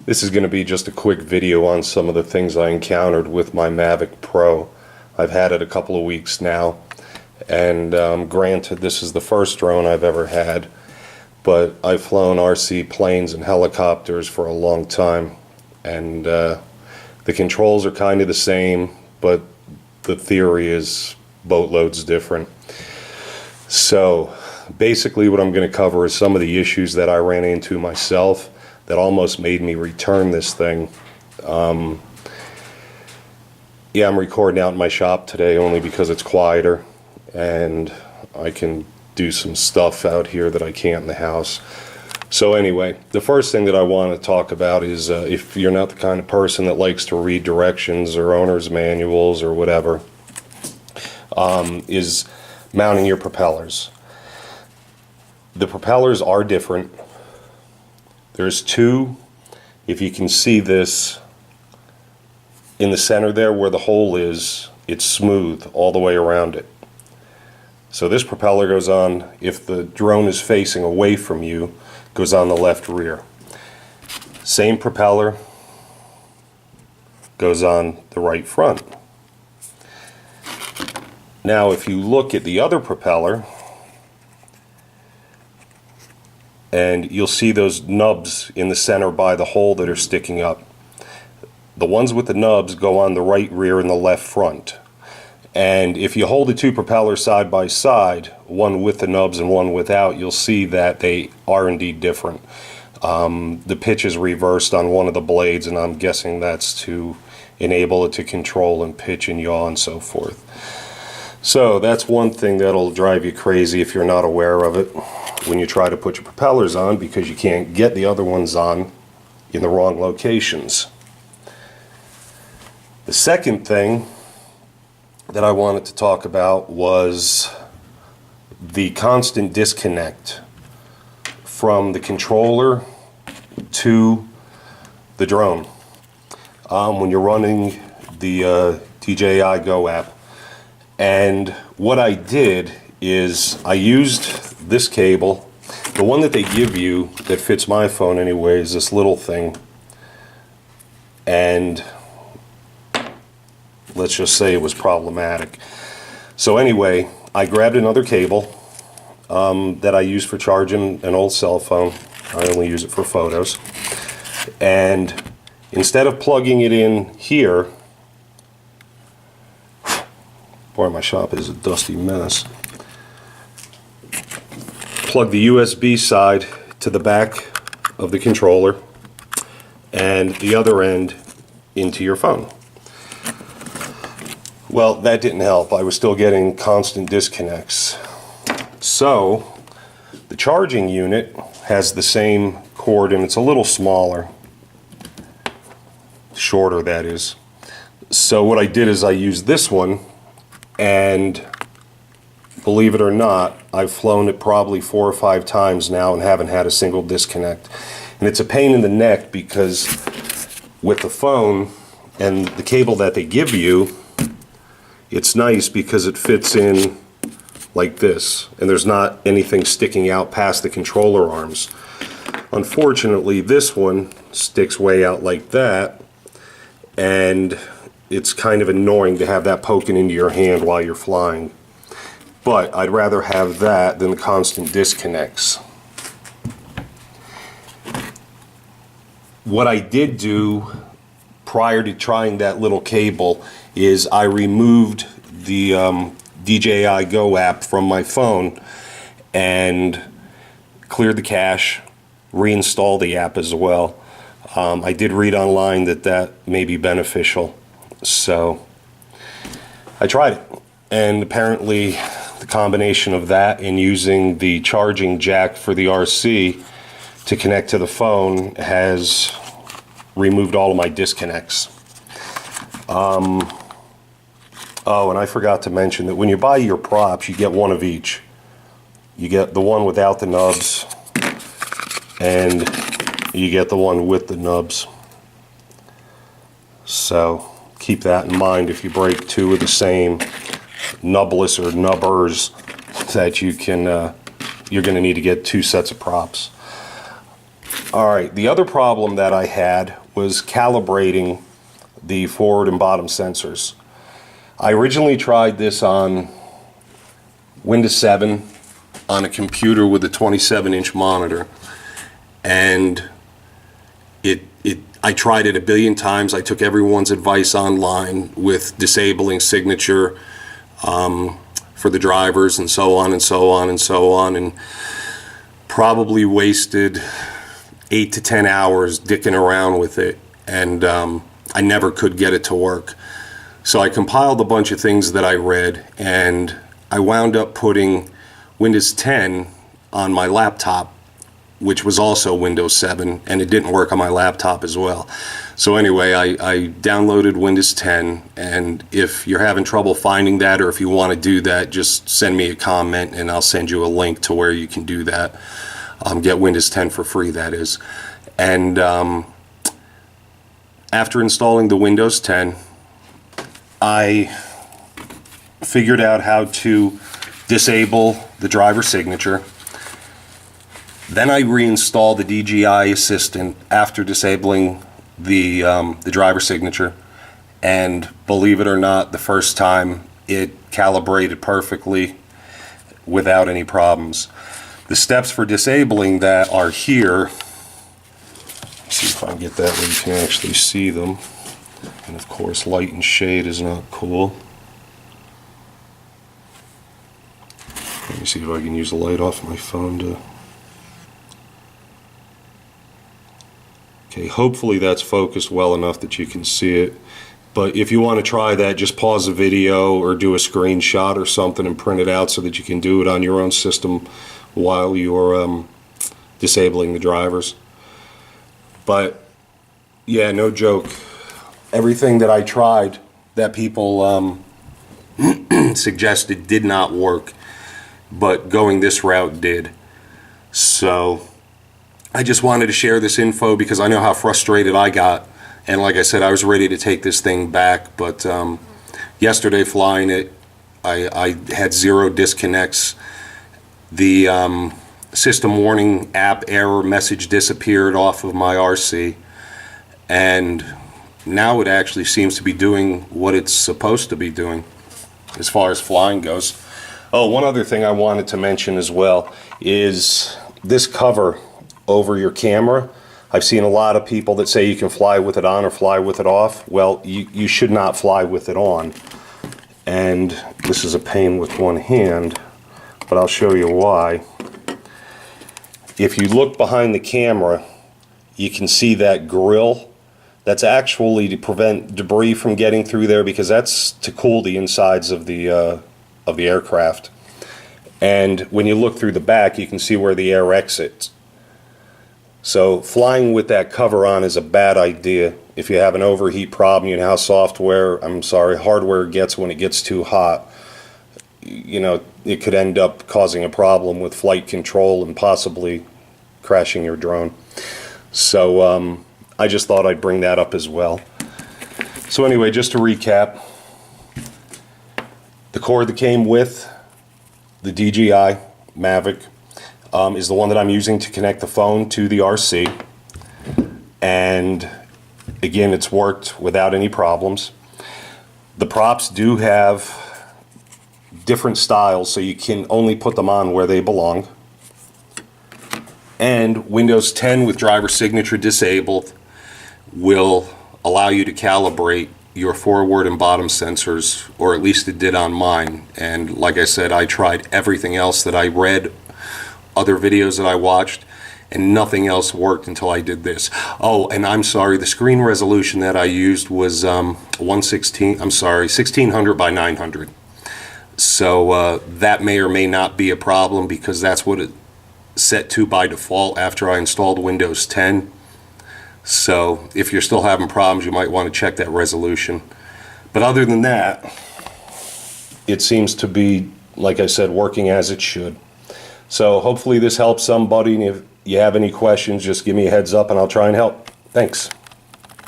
This is going to be just a quick video on some of the things I encountered with my Mavic Pro. I've had it a couple of weeks now, and granted, this is the first drone I've ever had, but I've flown RC planes and helicopters for a long time, and the controls are kind of the same, but the theory is boatloads different. So basically what I'm going to cover is some of the issues that I ran into myself that almost made me return this thing. Yeah, I'm recording out in my shop today only because it's quieter and I can do some stuff out here that I can't in the house. So anyway, the first thing that I want to talk about is if you're not the kind of person that likes to read directions or owner's manuals or whatever, is mounting your propellers. The propellers are different. There's two, if you can see this, in the center there where the hole is, it's smooth all the way around it. So this propeller goes on, if the drone is facing away from you, goes on the left rear. Same propeller goes on the right front. Now if you look at the other propeller, and you'll see those nubs in the center by the hole that are sticking up. The ones with the nubs go on the right rear and the left front. And if you hold the two propellers side by side, one with the nubs and one without, you'll see that they are indeed different. The pitch is reversed on one of the blades, and I'm guessing that's to enable it to control and pitch and yaw and so forth. So that's one thing that'll drive you crazy if you're not aware of it when you try to put your propellers on, because you can't get the other ones on in the wrong locations. The second thing that I wanted to talk about was the constant disconnect from the controller to the drone. When you're running the DJI Go app. And what I did is I used this cable, the one that they give you that fits my phone anyway, is this little thing, and let's just say it was problematic. So anyway, I grabbed another cable that I use for charging an old cell phone. I only use it for photos, and instead of plugging it in here, boy, my shop is a dusty mess. Plug the USB side to the back of the controller and the other end into your phone. Well, that didn't help. I was still getting constant disconnects. So the charging unit has the same cord, and it's a little smaller, shorter that is. So what I did is I used this one, and believe it or not, I've flown it probably 4 or 5 times now and haven't had a single disconnect. And it's a pain in the neck because with the phone and the cable that they give you, it's nice because it fits in like this, and there's not anything sticking out past the controller arms. Unfortunately, this one sticks way out like that, and it's kind of annoying to have that poking into your hand while you're flying. But I'd rather have that than the constant disconnects. What I did do prior to trying that little cable is I removed the DJI Go app from my phone and cleared the cache, reinstalled the app as well. I did read online that that may be beneficial. So I tried it, and apparently the combination of that and using the charging jack for the RC to connect to the phone has removed all of my disconnects. Oh, and I forgot to mention that when you buy your props, you get one of each. You get the one without the nubs, and you get the one with the nubs. So keep that in mind if you break two of the same nubless or nubbers, that you can you're going to need to get 2 sets of props. Alright, the other problem that I had was calibrating the forward and bottom sensors. I originally tried this on Windows 7 on a computer with a 27-inch monitor, and I tried it a billion times. I took everyone's advice online with disabling signature for the drivers and so on and so on and so on, and probably wasted 8 to 10 hours dicking around with it, and I never could get it to work. So I compiled a bunch of things that I read, and I wound up putting Windows 10 on my laptop, which was also Windows 7, and it didn't work on my laptop as well. So anyway, I downloaded Windows 10, and if you're having trouble finding that, or if you want to do that, just send me a comment and I'll send you a link to where you can do that. Get Windows 10 for free, that is. And after installing the Windows 10, I figured out how to disable the driver signature. Then I reinstalled the DJI Assistant after disabling the driver signature, and believe it or not, the first time it calibrated perfectly without any problems. The steps for disabling that are here. Let's see if I can get that where you can actually see them. And of course, light and shade is not cool. Let me see if I can use the light off my phone to... Okay, hopefully that's focused well enough that you can see it. But if you want to try that, just pause the video or do a screenshot or something and print it out so that you can do it on your own system while you're disabling the drivers. But yeah, no joke. Everything that I tried that people suggested did not work, but going this route did. So I just wanted to share this info because I know how frustrated I got, and like I said, I was ready to take this thing back, but yesterday flying it, I had 0 disconnects. The system warning app error message disappeared off of my RC, and now it actually seems to be doing what it's supposed to be doing as far as flying goes. Oh, one other thing I wanted to mention as well is this cover over your camera. I've seen a lot of people that say you can fly with it on or fly with it off. Well, you should not fly with it on. And this is a pain with one hand, but I'll show you why. If you look behind the camera, you can see that grill. That's actually to prevent debris from getting through there, because that's to cool the insides of the aircraft. And when you look through the back, you can see where the air exits. So flying with that cover on is a bad idea. If you have an overheat problem, you know how hardware gets when it gets too hot. You know, it could end up causing a problem with flight control and possibly crashing your drone. So I just thought I'd bring that up as well. So anyway, just to recap, the cord that came with the DJI Mavic is the one that I'm using to connect the phone to the RC, and again, it's worked without any problems. The props do have different styles, so you can only put them on where they belong. And Windows 10 with driver signature disabled will allow you to calibrate your forward and bottom sensors, or at least it did on mine. And like I said, I tried everything else that I read, other videos that I watched, and nothing else worked until I did this. Oh, and I'm sorry, the screen resolution that I used was 1600 by 900. So that may or may not be a problem, because that's what it set to by default after I installed Windows 10. So if you're still having problems, you might want to check that resolution. But other than that, it seems to be, like I said, working as it should. So hopefully this helps somebody, and if you have any questions, just give me a heads up and I'll try and help. Thanks.